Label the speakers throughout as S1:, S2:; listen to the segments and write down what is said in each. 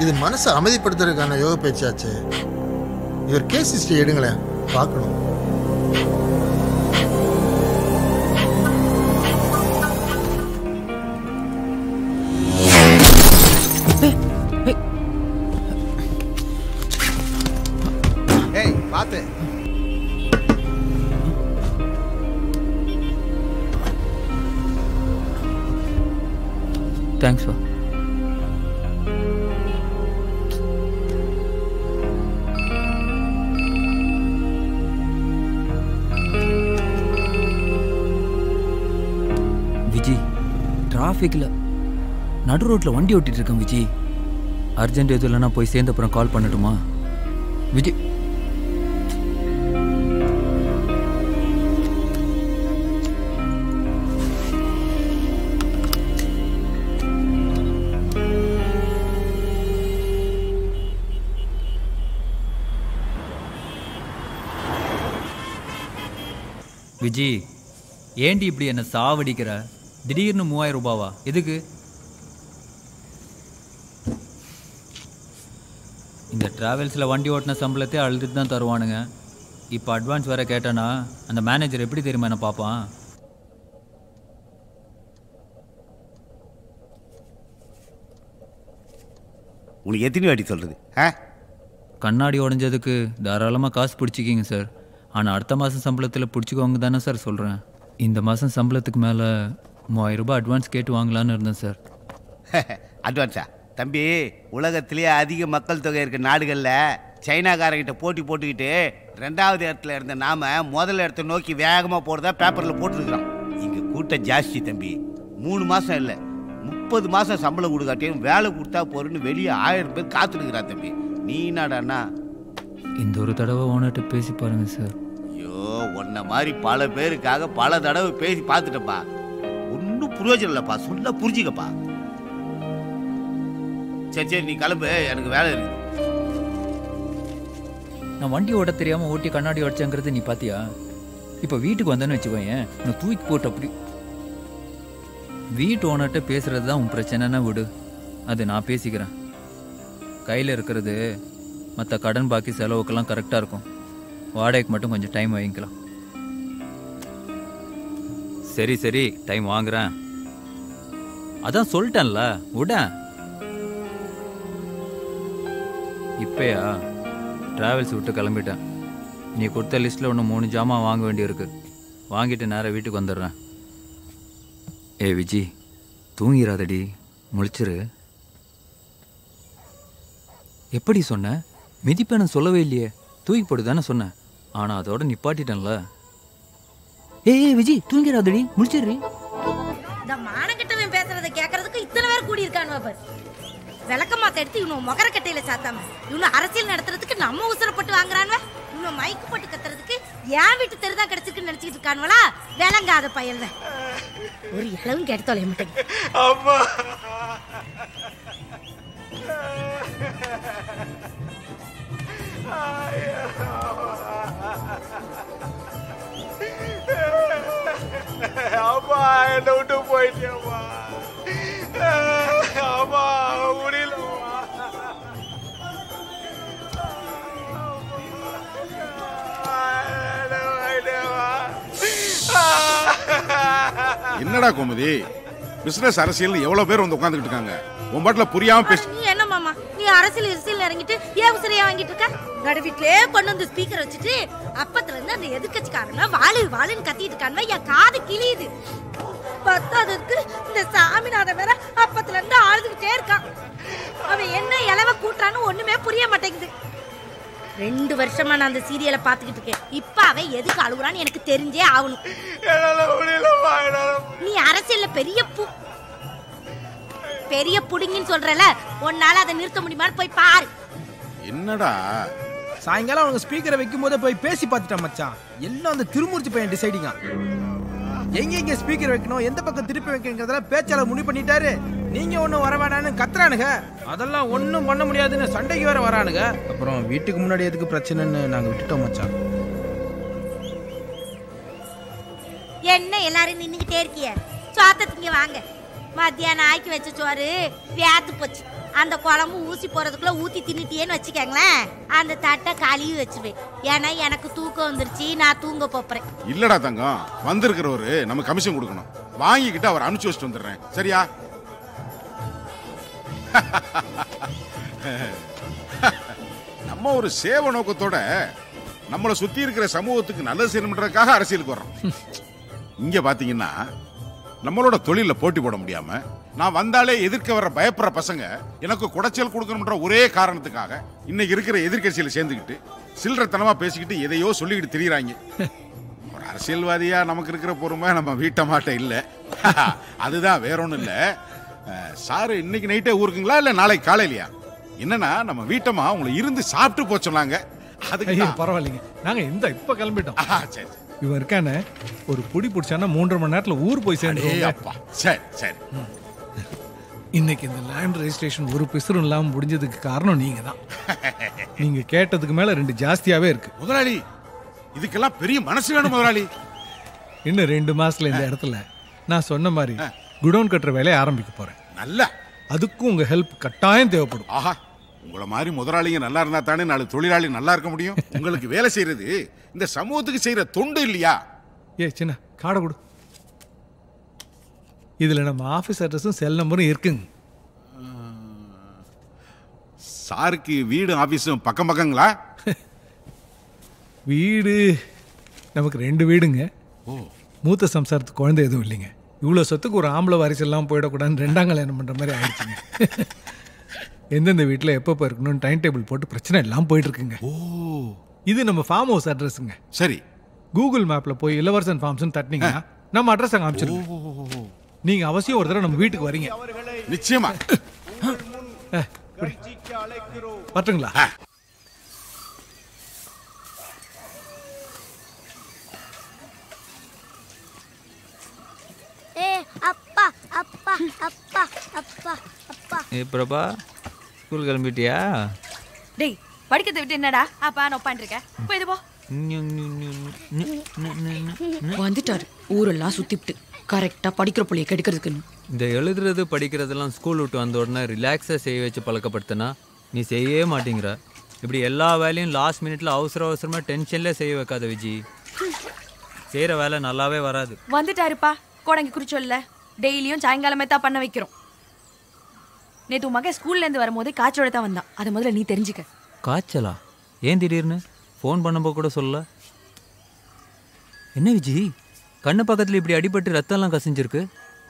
S1: இது மனசை அமைதிப்படுத்துறதுக்கான யோக பேச்சாச்சு. இவர் கேஸ் ஹிஸ்டரி எடுங்களேன், பார்க்கணும்.
S2: பார்த்து
S3: தேங்க்ஸ். விஜி, டிராஃபிக்ல நடு ரோட்ல வண்டி ஓட்டிட்டு இருக்கேன் விஜி. அர்ஜென்ட் எதுவும் இல்லைன்னா போய் சேர்ந்த அப்புறம் கால் பண்ணட்டுமா விஜி? விஜி, ஏண்டி இப்படி என்ன சாவடிக்கிற? திடீர்னு 3000 ரூபாவா? எதுக்கு? இந்த டிராவல்ஸில் வண்டி ஓட்டின சம்பளத்தை அழுதுட்டு தான் தருவானுங்க. இப்போ அட்வான்ஸ் வேற கேட்டேன்னா அந்த மேனேஜர் எப்படி தெரியுமா என்ன பார்ப்பான்?
S4: உனக்கு எத்தனை வாட்டி சொல்கிறது?
S3: கண்ணாடி உடஞ்சதுக்கு தாராளமாக காசு பிடிச்சிக்கிங்க சார். ஆனால் அடுத்த மாதம் சம்பளத்தில் பிடிச்சிக்கோங்க தானே சார் சொல்கிறேன். இந்த மாதம் சம்பளத்துக்கு மேலே 3000 ரூபாய் அட்வான்ஸ் கேட்டு வாங்கலான்னு இருந்தேன் சார்.
S4: அட்வான்ஸா? தம்பி, உலகத்திலேயே அதிக மக்கள் தொகை இருக்க நாடுகளில் சைனாக்காரங்கிட்ட போட்டி போட்டுக்கிட்டு 2வது இடத்துல இருந்த நாம முதல் இடத்த நோக்கி வேகமாக போகிறதா பேப்பரில் போட்டுருக்குறோம். இங்கே கூட்டம் ஜாஸ்தி தம்பி. 3 மாதம் இல்லை 30 மாதம் சம்பளம் கொடுக்காட்டியும் வேலை கொடுத்தா போறேன்னு வெளியே 1000 பேர் காத்துருக்குறான் தம்பி. நீ என்னடாண்ணா?
S3: இந்த ஒரு தடவை ஓனர்கிட்ட பேசி பாருங்க சார்.
S4: ஐயோ, உன்ன மாதிரி பல பேருக்காக பல தடவை பேசி பார்த்துட்டப்பா. ஒன்றும் பிரயோஜனம் இல்லைப்பா. சொல்ல புரிஞ்சுக்கப்பா. சரி சரி, நீ கிளம்பு, எனக்கு வேலை இருக்கு.
S3: நான் வண்டி ஓட்ட தெரியாமல் ஓட்டி கண்ணாடி உடச்சேங்கிறது நீ பார்த்தியா? இப்போ வீட்டுக்கு வந்தேன்னு வச்சுக்கோயேன், நான் தூக்கி போட்டு அப்படி. வீட்டு ஓனர்கிட்ட பேசுறது தான் உன் பிரச்சனைன்னா விடு, அது நான் பேசிக்கிறேன். கையில் இருக்கிறது மற்ற கடன் பாக்கி செலவுக்கெல்லாம் கரெக்டாக இருக்கும். வாடகைக்கு மட்டும் கொஞ்சம் டைம் வாங்கிக்கலாம். சரி சரி, டைம் வாங்குறேன். அதான் சொல்லிட்டேன்ல, விட. இப்பயா டிராவல்ஸ் விட்டு கிளம்பிட்டேன். நீ கொடுத்த லிஸ்ட்டில் ஒன்று 3 ஜாமான் வாங்க வேண்டியிருக்கு. வாங்கிட்டு நேராக வீட்டுக்கு வந்துடுறேன். ஏ விஜி, தூங்கிடாதடி, முழிச்சிரு. எப்படி சொன்ன? மிதிப்பேன்னு சொல்லவே இல்லையே. தூக்கி போட்டு தானே சொன்னேன். ஆனால் அதோட நிப்பாட்டிட்டேன்ல. ஏய் விஜி, தூங்கிடாதடி, முழிச்சிரு.
S5: இந்த மானக்கிட்டவன் பேசுறதை கேட்கறதுக்கு இத்தனை பேர் கூடி இருக்கானுவா பாரு. விளக்கமாத்த எடுத்து இவனும் மொகரக்கட்டையில சாத்தாம இவனும் அரசியல் நடத்துறதுக்கு நம்ம உசரப்பட்டு வாங்குறானுவ. இவனும் மைக்கு போட்டு கத்துறதுக்கு என் வீட்டு தெருதான் கிடைச்சிருக்குன்னு நினைச்சிட்டு இருக்கானுவலா. விளங்காத பையன் ஒரு இளவும் கேட்டு தொலைய மாட்டேங்க.
S2: அம்மா, என்ன விட்டு போயிட்டியம்மா. அம்மா, முடியலம்மா.
S6: என்னடா கோமதி, பிசினஸ் அரசியல் எவ்வளவு பேர் வந்து உட்கார்ந்துட்டு இருக்காங்க. உன் பாட்டுல புரியாம பேச.
S5: நீ என்ன மாமா, நீ அரசியல் இறங்கிட்டு ஏன் உசரையா வாங்கிட்டு இருக்க? நடு வீட்லயே கொண்டு வந்து ஸ்பீக்கர் வச்சுட்டு அப்பத்துல இருந்து அந்த எதிர்க்கட்சிக்காரங்க வாழு வாழுன்னு கத்திட்டு இருக்காங்க. என் காது கிளியுது. பத்தாததுக்கு இந்த சாமிநாத வேற அப்பத்துல இருந்து ஆளுதுகிட்டே இருக்கான். அவன் என்ன இலவ கூட்டான்னு ஒண்ணுமே புரிய மாட்டேங்குது. 2 வருஷமா நான் அந்த சீரியலை பாத்துக்கிட்டு இருக்கேன். இப்ப அவன் எதுக்கு அழுகுறான்னு எனக்கு தெரிஞ்சே ஆகணும். நீ அரசியல்ல பெரிய புடிங்கன்னு சொல்றல, உன்னால அதை நிறுத்த முடியுமான்னு போய் பாரு.
S6: என்னடா
S2: சாயங்காலம் அவங்க ஸ்பீக்கரை வைக்கும் போதே போய் பேசி பார்த்துட்டான் மச்சான். எல்லாம் அந்த திருமூர்த்தி பையன் டிசைடிங்கா. எங்க ஸ்பீக்கர் வைக்கணும், எந்த பக்கம் திருப்பி வைக்கணுங்கிறதெல்லாம் பேச்சாளர் முடிவு பண்ணிட்டாரு. நீங்க ஒன்னும் வரவேடான்னு கத்துறானுங்க. அதெல்லாம் ஒன்னும் பண்ண முடியாதுன்னு சண்டைக்கு வேற வரானுங்க. அப்புறம் வீட்டுக்கு முன்னாடி எதுக்கு பிரச்சனைன்னு நாங்க விட்டுட்டோம் மச்சான்.
S5: என்ன எல்லாரும் நின்னுகிட்டே இருக்கிய? சோத்தத்திங்க வாங்க. மத்தியானம் ஆக்கி வச்ச சோறு வேத்து போச்சு. அந்த குழம்பு ஊசி போறதுக்குள்ள ஊத்தி தின்னுட்டியேன்னு வச்சுக்கங்களேன், அந்த தட்டை கழுவி வச்சுவேன். ஏன்னா எனக்கு தூக்கம் வந்துருச்சு, நான் தூங்க போறேன்.
S6: இல்லடா தங்கம், வந்திருக்கிறவரு நம்ம கமிஷன் கொடுக்கணும். வாங்கிக்கிட்டு அவர் அனுப்பிச்சு வச்சுட்டு வந்துடுறேன், சரியா? நம்ம ஒரு சேவை நோக்கத்தோட நம்மளை சுத்தி இருக்கிற சமூகத்துக்கு நல்லது செய்யணும்ன்றதுக்காக அரசியலுக்கு வர்றோம். இங்க பாத்தீங்கன்னா நம்மளோட தொழில போட்டி போட முடியாம நான் வந்தாலே எதிர்க்க வர பயப்படுற பசங்க எனக்கு குடைச்சல் கொடுக்கணும்ன்ற ஒரே காரணத்துக்காக இன்னைக்கு இருக்கிற எதிர்கட்சியில சேர்ந்துக்கிட்டு சில்லறத்தனமா பேசிக்கிட்டு எதையோ சொல்லிக்கிட்டு திரியறாங்க. ஒரு அரசியல்வாதியா நமக்கு இருக்கிற பொறுமை நம்ம வீட்டை மாட்ட இல்ல. அதுதான் வேற ஒண்ணும் இல்ல. சாரு இன்னைக்கு நைட்டே ஊருக்குங்களா இல்ல நாளைக்கு காலையிலயா? என்னன்னா நம்ம வீட்டமா உங்களை இருந்து சாப்பிட்டு போக சொன்னாங்க. அதுக்கு
S7: பரவாயில்லைங்க, நாங்க இப்ப கிளம்பிட்டோம்.
S6: சரி,
S7: இவன் இருக்கானே ஒரு புடி பிடிச்சானா 3.5 மணி நேரத்துல ஊர் போய் சேர்ந்துருவோம்.
S6: சரி சரி.
S7: இன்னைக்கு இந்த லேண்ட் ரெஜிஸ்ட்ரேஷன் ஒரு பிசுறும் இல்லாம முடிஞ்சதுக்கு காரணம் நீங்க தான். நீங்க கேட்டதுக்கு மேல 2 ஜாஸ்தியாவே இருக்கு.
S6: முதலாளி, இதுக்கெல்லாம் பெரிய மனசு வேணும் முதலாளி.
S7: இன்னும் 2 மாசத்துல இந்த இடத்துல நான் சொன்ன மாதிரி குடோன் கட்டுற வேலையை ஆரம்பிக்க போறேன்.
S6: நல்ல,
S7: அதுக்கும் உங்க ஹெல்ப் கட்டாயம் தேவைப்படும்.
S6: ஆஹா, உங்களை மாதிரி முதலாளிங்க நல்லா இருந்தா தானே 4 தொழிலாளி நல்லா இருக்க முடியும். உங்களுக்கு வேலை செய்யறது இந்த சமூகத்துக்கு செய்யற தொண்டு இல்லையா?
S7: சின்ன காடை கொடு. இதுல நம்ம ஆபீஸ் அட்ரஸும் செல் நம்பரும் இருக்குங்க.
S6: சாருக்கு வீடு ஆபீஸும் பக்கம் பக்கங்களா?
S7: வீடு நமக்கு 2 வீடுங்க. மூத்த சம்சாரத்துக்கு குழந்தை எதுவும் இல்லைங்க. இவ்வளோ சொத்துக்கு ஒரு ஆம்பளை வாரிசு எல்லாம் போயிடக்கூடாதுன்னு 2ஆம் கல்யாணம் பண்ணுற மாதிரி ஆயிடுச்சுங்க. எந்தெந்த வீட்டில் எப்போ இருக்கணும்னு டைம் டேபிள் போட்டு பிரச்சனை எல்லாம் போயிட்டு இருக்குங்க. இது நம்ம ஃபார்ம் ஹவுஸ் அட்ரஸுங்க.
S6: சரி,
S7: கூகுள் மேப்பில் போய் இளவரசன் ஃபார்ம்ஸ்னு தட்டினீங்கன்னா நம்ம அட்ரஸ் அங்கே அமைச்சிருக்கோம். நீங்க அவசியம் ஒரு தடவை நம்ம வீட்டுக்கு வரீங்க.
S6: நிச்சயமா.
S7: பட்டுங்களா?
S5: அப்பா அப்பா அப்பா அப்பா அப்பா.
S3: பிரபா, ஸ்கூல் கிளம்பிட்டியா?
S8: டேய், படிக்கிறத விட்டு என்னடா அப்பா நான் உட்காந்துருக்கேன். போய் போ. வந்துட்டாரு ஊரெல்லாம் சுத்திட்டு கரெக்டா படிக்கிற புள்ளைய கெடுக்கிறதுக்குன்னு.
S3: இந்த எழுதுறது படிக்கிறதெல்லாம் ஸ்கூல் விட்டு வந்த உடனே ரிலாக்ஸாக செய்ய வச்சு பழக்கப்படுத்தினா நீ செய்யவே மாட்டேங்கிற. இப்படி எல்லா வேலையும் லாஸ்ட் மினிட்ல அவசரமாக டென்ஷன்லேயே செய்ய வைக்காத விஜி. செய்கிற வேலை நல்லாவே வராது.
S8: வந்துட்டாருப்பா, கோடங்கி குறிச்சொல்ல டெய்லியும் சாயங்காலமே தான் பண்ண வைக்கிறோம். நேற்று உன் மகன் ஸ்கூல்லேருந்து வரும்போதே காய்ச்சலோட தான் வந்தான். அதை முதல்ல நீ தெரிஞ்சுக்க.
S3: காய்ச்சலா? ஏன் திடீர்னு ஃபோன் பண்ணும்போது கூட சொல்ல? என்ன விஜி, கண்ணு பக்கத்தில் இப்படி அடிபட்டு ரத்தம்லாம் கசிஞ்சிருக்கு?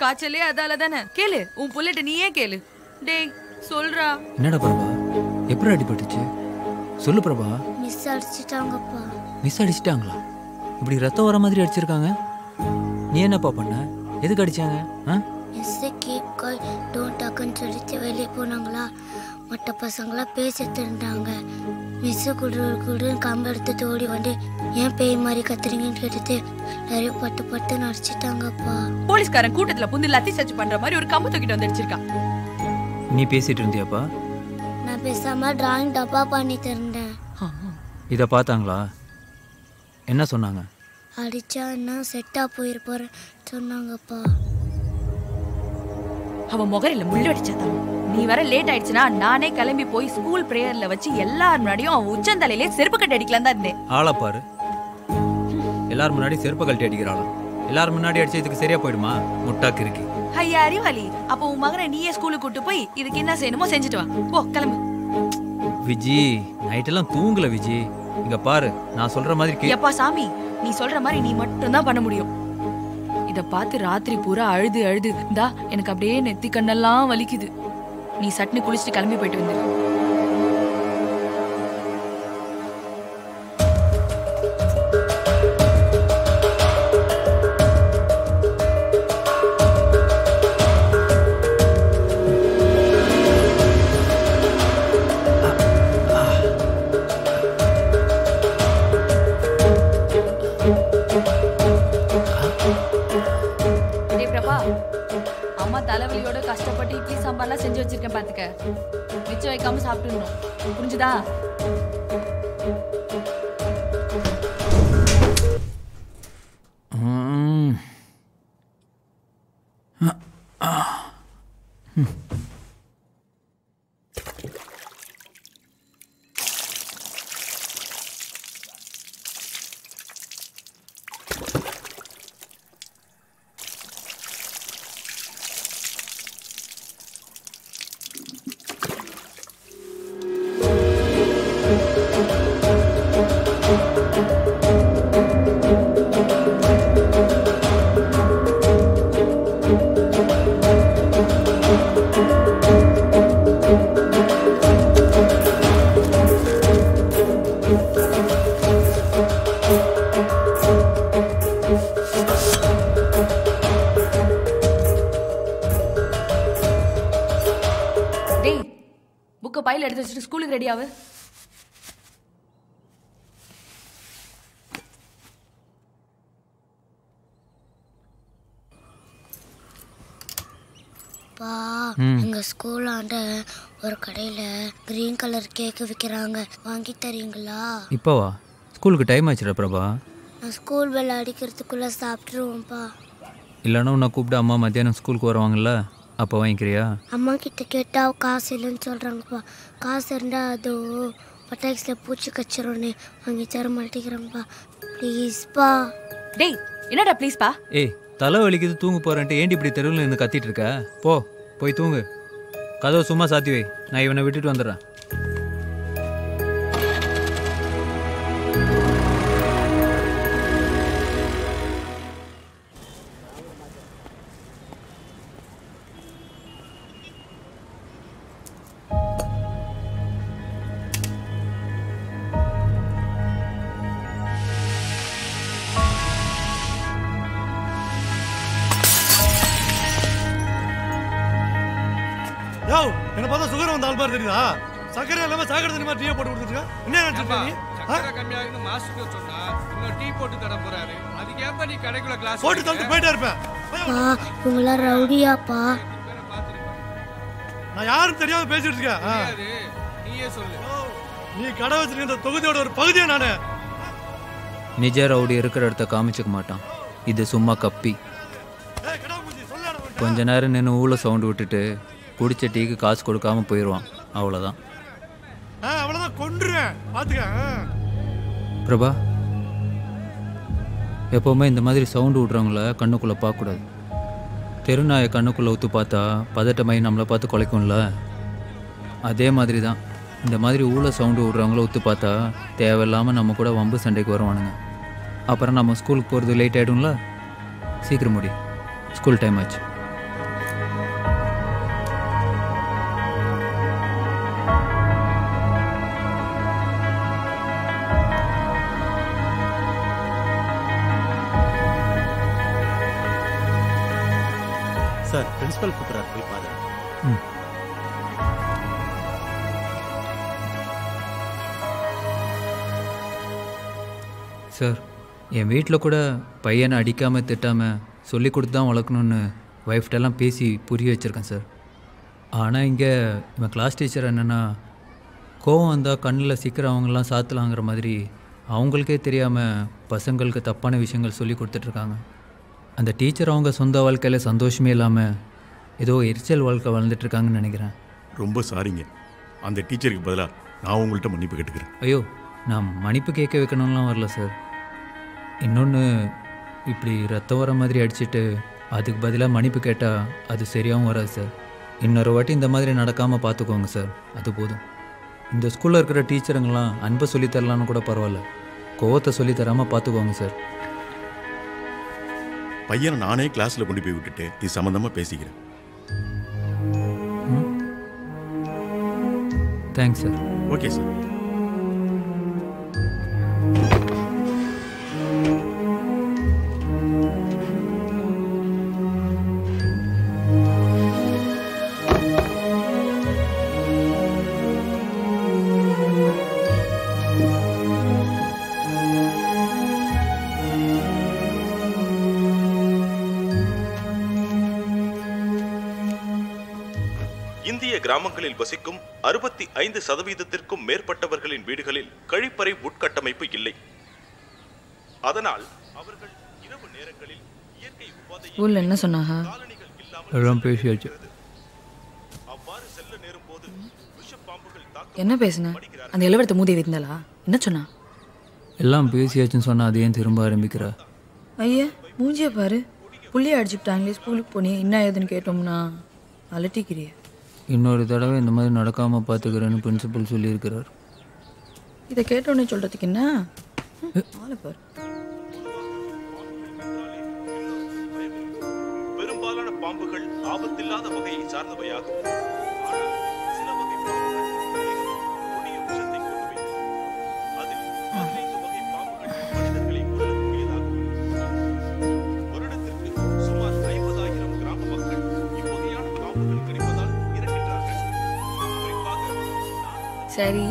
S8: காய்ச்சலே அதால தானே. கேளு, உன் புள்ளிட்ட நீயே கேளு. டேய் சொல்றா.
S3: என்னடா பிரபா, எப்படி அடிபட்டுச்சு சொல்லு பிரபா.
S5: மிஸ் அடிச்சிட்டாங்கப்பா.
S3: மிஸ் அடிச்சிட்டாங்களா? இப்படி ரத்தம் வர மாதிரி அடிச்சிருக்காங்க. நீ என்னப்பா பண்ண? எதுக்கு அடிச்சாங்க?
S5: சொல்லிட்டு வெளியே போனாங்களா, மற்ற பசங்களாம் பேசிட்டு இருந்தாங்க. மிஸ்ஸு குடுன்னு கம்பு எடுத்துட்டு ஓடி வந்து ஏன் பேய் மாதிரி கத்துறீங்கன்னு கேட்டுட்டு நிறைய பட்டு பட்டு நடிச்சிட்டாங்கப்பா.
S8: போலீஸ்காரன் கூட்டத்துல புந்து லத்தி சர்ச் பண்ற மாதிரி ஒரு கம்பு தூக்கிட்டு வந்து அடிச்சிருக்கான்.
S3: நீ பேசிட்டு இருந்தியாப்பா?
S5: நான் பேசாம டிராயிங் டப்பா பண்ணிட்டு இருந்தேன்.
S3: இதை பார்த்தாங்களா? என்ன சொன்னாங்க?
S5: அடிச்சா என்ன செட்டா போயிருப்போற சொன்னாங்கப்பா.
S8: அவன் முகரில முள்ளு அடிச்சாதான். நீ வர லேட் ஆயிடுச்சுன்னா நானே கிளம்பி போய் ஸ்கூல் பிரேயர்ல வச்சு எல்லாரும் முன்னாடியும் அவன் உச்சந்தலையிலே செருப்பு கட்டி அடிக்கலாம் தான் இருந்தேன்.
S3: ஆளை பாரு, எல்லாரும் முன்னாடி செருப்பு கழட்டி அடிக்கிறாளாம். எல்லாரும் முன்னாடி அடிச்சு இதுக்கு சரியா போயிடுமா? முட்டாக்கு இருக்கு.
S8: ஐயா அறிவாளி, அப்போ உன் மகனை நீயே ஸ்கூலுக்கு கூட்டு போய் இதுக்கு என்ன செய்யணுமோ செஞ்சுட்டு வா. போ கிளம்பு.
S3: விஜி, நைட்டெல்லாம் தூங்கல விஜி. இங்க பாரு, நான் சொல்ற மாதிரி
S8: எப்பா சாமி, நீ சொல்ற மாதிரி நீ மட்டும்தான் பண்ண முடியும். இத பார்த்து ராத்திரி பூரா அழுது அழுது இந்தா எனக்கு அப்படியே நெத்தி கண்ணெல்லாம் வலிக்குது. நீ சட்னி குளிச்சுட்டு கிளம்பி போயிட்டு வந்து. அம்மா தலைவலியோட கஷ்டப்பட்டு இட்லி சாம்பார்லாம் செஞ்சு வச்சிருக்கேன் பாத்துக்க. மிச்சம் வைக்காம சாப்பிட்டுணும், புரிஞ்சுதா? டேய் புக்கை பையில எடுத்து வச்சுட்டு ஸ்கூலுக்கு ரெடி ஆகு.
S9: பா எங்க ஸ்கூலாண்ட ஒரு கடையில கிரீன் கலர் கேக் விற்கிறாங்க, வாங்கி தரீங்களா?
S3: இப்போவா? ஸ்கூலுக்கு டைம் ஆச்சுடா பிரபா.
S9: நான் ஸ்கூல் பெல் அடிக்கிறதுக்குள்ள சாப்பிட்ருவோம்ப்பா.
S3: இல்லைன்னா உன்னை கூப்பிட்டு அம்மா மத்தியானம் ஸ்கூலுக்கு வருவாங்கல்ல, அப்போ வாங்கிக்கிறியா?
S9: அம்மா கிட்ட கேட்டால் காசு இல்லைன்னு சொல்கிறாங்கப்பா. காசு இருந்தால் அதோ பட்டாக்ஸில் பூச்சி கச்சிரோன்னு வாங்கி தர மாட்டேங்கிறாங்கப்பா. ப்ளீஸ்ப்பா.
S8: டேய் என்னடா ப்ளீஸ்ப்பா?
S3: ஏய் தலை வலிக்குது தூங்க போகிறேன்ட்டு ஏண்டி இப்படி தெருவில் இருந்து கத்திட்டு இருக்க? போய் தூங்கு. கதவை சும்மா சாத்தி வை, நான் இவனை விட்டுட்டு வந்துடுறேன்.
S10: என்ன பார்த்தா சுகர் வந்த ஆள் மாதிரி தெரியுதா? சக்கரை இல்லாம சாக்கடை தண்ணி மாதிரி டீ போட்டு கொடுத்துருக்க. என்ன நினைச்சிருக்க நீ?
S2: சக்கரை கம்மியாகுன்னு மாஸ்டர் சொன்னா இன்னும் டீ போட்டு தர போறாரு. அதுக்கு ஏன்பா நீ கடைக்குள்ள கிளாஸ்
S10: போட்டு தள்ளிட்டு போயிட்டே இருப்பேன்.
S9: இவங்களாம் ரவுடியாப்பா.
S10: நான் யாரும் தெரியாம பேசிட்டு இருக்கேன்.
S2: நீயே சொல்லு.
S10: நீ கடை வச்சிருக்க இந்த தொகுதியோட ஒரு பகுதியா நானு.
S3: நிஜ ரவுடி இருக்கிற இடத்த காமிச்சிக்க மாட்டான். இது சும்மா கப்பி. கொஞ்ச நேரம் நின்று ஊழ சவுண்டு விட்டுட்டு குடிச்ச டீக்கு காசு கொடுக்காம போயிடுவான். அவ்வளோதான்.
S10: அவ்வளோதான் கொன்றுவேன் பாத்துக்க.
S3: பிரபா, எப்போவுமே இந்த மாதிரி சவுண்டு விட்றவங்கள கண்ணுக்குள்ளே பார்க்கக்கூடாது. தெருநாயை கண்ணுக்குள்ளே ஊற்று பார்த்தா பதட்டமாயி நம்மளை பார்த்து குலைக்கும்ல, அதே மாதிரி தான் இந்த மாதிரி ஊழ சவுண்டு விட்றவங்கள ஊற்று பார்த்தா தேவையில்லாமல் நம்ம கூட வம்பு சண்டைக்கு வருவானுங்க. அப்புறம் நம்ம ஸ்கூலுக்கு போகிறது லேட் ஆகிடும்ல. சீக்கிரம் முடி, ஸ்கூல் டைம் ஆச்சு.
S11: சார், பிரின்சிபல் கூப்பிட்றாரு, போய் பாருங்க.
S3: சார், என் வீட்டில் கூட பையனை அடிக்காமல் திட்டாமல் சொல்லி கொடுத்து தான் வளர்க்கணுன்னு ஒய்ஃப்டெல்லாம் பேசி புரிய வச்சுருக்கேன் சார். ஆனால் இங்கே இவன் கிளாஸ் டீச்சர் என்னென்னா, கோவம் வந்தால் கண்ணில் சீக்கிரம் அவங்களாம் சாத்தலாங்கிற மாதிரி அவங்களுக்கே தெரியாமல் பசங்களுக்கு தப்பான விஷயங்கள் சொல்லி கொடுத்துட்ருக்காங்க. அந்த டீச்சர் அவங்க சொந்த வாழ்க்கையில் சந்தோஷமே இல்லாமல் ஏதோ எரிச்சல் வாழ்க்கை வாழ்ந்துட்டுருக்காங்கன்னு நினைக்கிறேன்.
S11: ரொம்ப சாரிங்க. அந்த டீச்சருக்கு பதிலாக நான் உங்கள்கிட்ட மன்னிப்பு கேட்டுக்கிறேன்.
S3: ஐயோ, நான் மன்னிப்பு கேட்க வைக்கணும்லாம் வரல சார். இன்னொன்று, இப்படி ரத்தம் வர மாதிரி அடிச்சுட்டு அதுக்கு பதிலாக மன்னிப்பு கேட்டால் அது சரியாகவும் வராது சார். இன்னொரு வாட்டி இந்த மாதிரி நடக்காமல் பார்த்துக்கோங்க சார், அது போதும். இந்த ஸ்கூலில் இருக்கிற டீச்சருங்களாம் அன்பை சொல்லித்தரலான்னு கூட பரவாயில்ல, கோவத்தை சொல்லித்தராமல் பார்த்துக்கோங்க சார்.
S11: பையனை நானே கிளாஸில் கொண்டு போய் விட்டுட்டு இது சம்மந்தமாக பேசிக்கிறேன்.
S3: Thanks sir.
S11: Okay sir.
S12: இந்திய கிராமங்களில் வசிக்கும் 65% மேற்பட்டவர்களின் வீடுகளில் கழிப்பறை உட்கட்டமைப்பு இல்லை. அதனால் அவர்கள் இரவு நேரங்களில் இயற்கை
S8: ஸ்கூல்ல என்ன சொன்னாங்க?
S3: எல்லாம் பேசியாச்சு.
S12: அவ்வாறு செல்ல நேரும் போது விஷப்பாம்புகள்
S8: என்ன பேசுன? அந்த இளவரத்தை மூதி வைத்தாளா? என்ன சொன்னா?
S3: எல்லாம் பேசியாச்சுன்னு சொன்னால் அது ஏன் திரும்ப ஆரம்பிக்கிறா?
S8: ஐயா மூஞ்சிய பாரு, புள்ளிய அடிச்சுட்டாங்களே, ஸ்கூலுக்கு போனியே என்ன ஏதுன்னு கேட்டோம்னா அலட்டிக்கிறிய.
S3: இன்னொரு தடவை இந்த மாதிரி நடக்காமல் பார்த்துக்கிறேன்னு பிரின்சிபல் சொல்லியிருக்கிறார்.
S8: இதை கேட்டோன்னே சொல்கிறதுக்கு என்ன ஆளை பாரு.
S12: பெரும்பாலான பாம்புகள் ஆபத்தில்லாத வகையை சார்ந்தவையாகும்.
S8: சரி,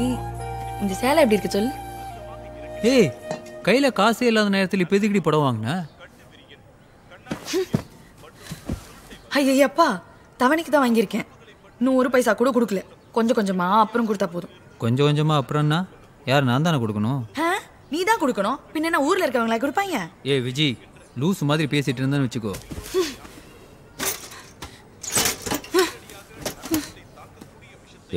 S8: இந்த சேலை எப்படி இருக்கு சொல்லு.
S3: ஏய், கையில காசே இல்லாத நேரத்தில் இப்போ எதுக்கடி படம் வாங்கின?
S8: ஐயப்பா, தவணைக்கு தான் வாங்கியிருக்கேன். 100 பைசா கூட கொடுக்கல. கொஞ்சம் கொஞ்சமா அப்புறம் கொடுத்தா போதும்.
S3: கொஞ்சம் கொஞ்சமா அப்புறம்னா யார்? நான் தானே கொடுக்கணும்.
S8: நீ தான் கொடுக்கணும். பின்ன என்ன ஊர்ல இருக்கவங்களா கொடுப்பாங்க?
S3: ஏய் விஜி, லூஸ் மாதிரி பேசிட்டு இருந்தேன்னு வச்சுக்கோ.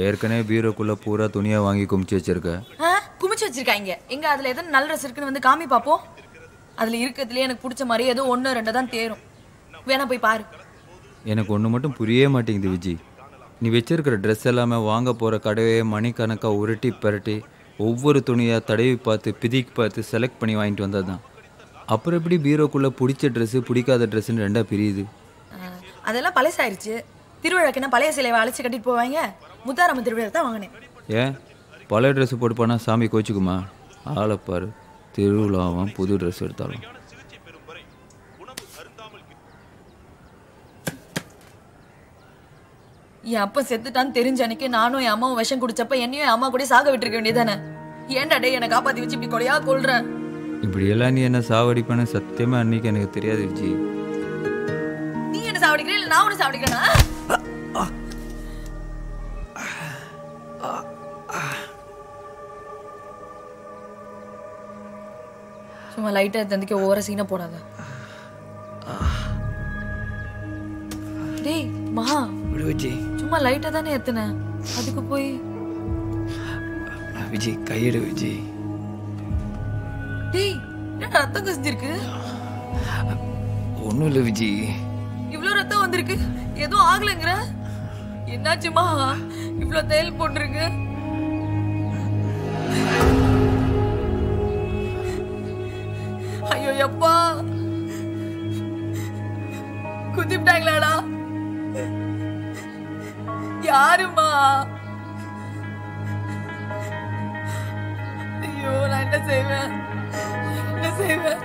S3: ஏற்கனவே பீரோக்குள்ள பூரா துணியா வாங்கி குமிச்சு வச்சிருக்க.
S8: குமிச்சு வச்சிருக்காங்க. எங்க அதுல எதனா நல்ல ட்ரெஸ் இருக்குன்னு வந்து காமி பாப்போம். அதுல இருக்கிறதுலயே எனக்கு பிடிச்ச மாதிரி ஏதோ 1 2 தான் தேரும். வேணா போய் பாரு.
S3: எனக்கு ஒன்று மட்டும் புரியவே மாட்டேங்குது விஜி. நீ வச்சிருக்கிற ட்ரெஸ் எல்லாமே வாங்க போகிற கடையே மணிக்கணக்காக உருட்டி பரட்டி ஒவ்வொரு துணியாக தடவி பார்த்து பிதிக்கு பார்த்து செலக்ட் பண்ணி வாங்கிட்டு வந்தது தான். அப்புறம் எப்படி பீரோக்குள்ளே பிடிச்ச ட்ரெஸ்ஸு பிடிக்காத ட்ரெஸ்ஸுன்னு 2ஆக பிரியுது?
S8: அதெல்லாம் பழசாயிருச்சு. திருவிழாக்கு என்ன பழைய சிலையை அழைச்சி கட்டிட்டு போவாங்க. முத்தாரம்மன் திருவிழா தான் வாங்கினேன்.
S3: ஏன் பழைய ட்ரெஸ்ஸு போட்டு போனால் சாமி கோச்சிக்குமா? ஆளைப்பாரு, திருவிழாவும் புது ட்ரெஸ் எடுத்தாலும்.
S8: என் அப்பா செத்துட்டான்னு தெரிஞ்ச அன்னைக்கு நானும் என் அம்மாவும் விஷம் குடிச்சப்ப என்னையும் என் அம்மா கூட சாக விட்டுருக்க வேண்டியதானே. ஏன்டா டே என்னை காப்பாத்தி வச்சு இப்படி கொலையா கொள்றேன்?
S3: இப்படியெல்லாம் நீ என்ன சாவடிப்பேன்னு சத்தியமா அன்னைக்கு எனக்கு தெரியாது விஜி.
S8: நீ என்ன சாவடிக்கிற இல்ல நான் உன்னை சாவடிக்கிறேனா? சும்மா லைட்டா தந்திக்க ஓவர சீனா போடாத. டேய் மகா,
S3: விஜி
S8: சும்மா லைட்டா தானே எத்தனை, அதுக்கு போய்
S3: விஜி கையெடு விஜி.
S8: டேய் என்ன ரத்தம் கசிஞ்சிருக்கு?
S3: ஒன்றும் இல்லை விஜி.
S8: இவ்வளோ ரத்தம் வந்திருக்கு, எதுவும் ஆகலைங்கிற? என்னாச்சுமா இவ்வளோ தையல் போட்டிருக்கு? ஐயோ எப்பா, குத்திட்டாங்களாடா? யாருமா? ஐயோ நான் என்ன செய்வேன், என்ன செய்வேன்?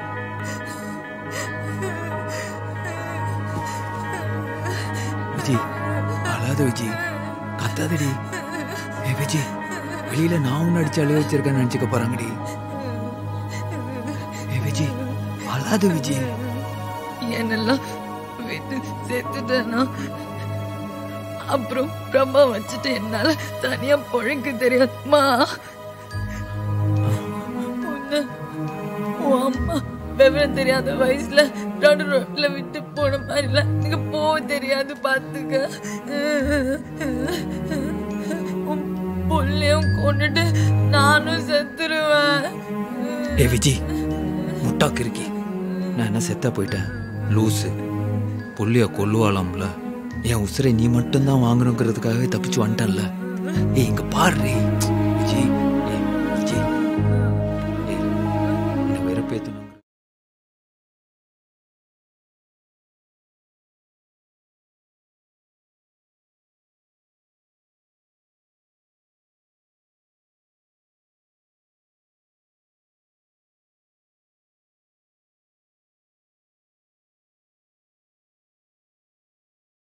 S3: விஜி அழாத விஜி, கத்தாதடி. ஏ விஜி, வெளியில நான் ஒன்று அடிச்சு அழுக வச்சிருக்கேன்னு நினச்சிக்க போறாங்கடி. ஏ விஜி அழாத விஜி.
S8: என்னெல்லாம் விட்டு செத்துட்டேன்னா அப்புறம் பிரம்மா வச்சுட்டு என்னால தனியா பொழைக்க தெரியாதுமா. உன் அம்மா விவரம் தெரியாத வயசுல நடு ரோட்ல விட்டு போன மாதிரிலாம் எனக்கு போக தெரியாது பாத்துக்க. உன் புள்ளையும் கொண்டுட்டு நானும் செத்துருவேன்.
S3: ஏ விஜி முட்டாக்கு இருக்கி, நான் என்ன செத்தா போயிட்டேன்? லூசு, புள்ளிய கொல்லுவாளாம்ல. என் உசுரை நீ மட்டும்தான் வாங்கணுங்கிறதுக்காகவே தப்பிச்சு வந்துட்டேன்ல. ஏய் இங்க பாரு விஜி,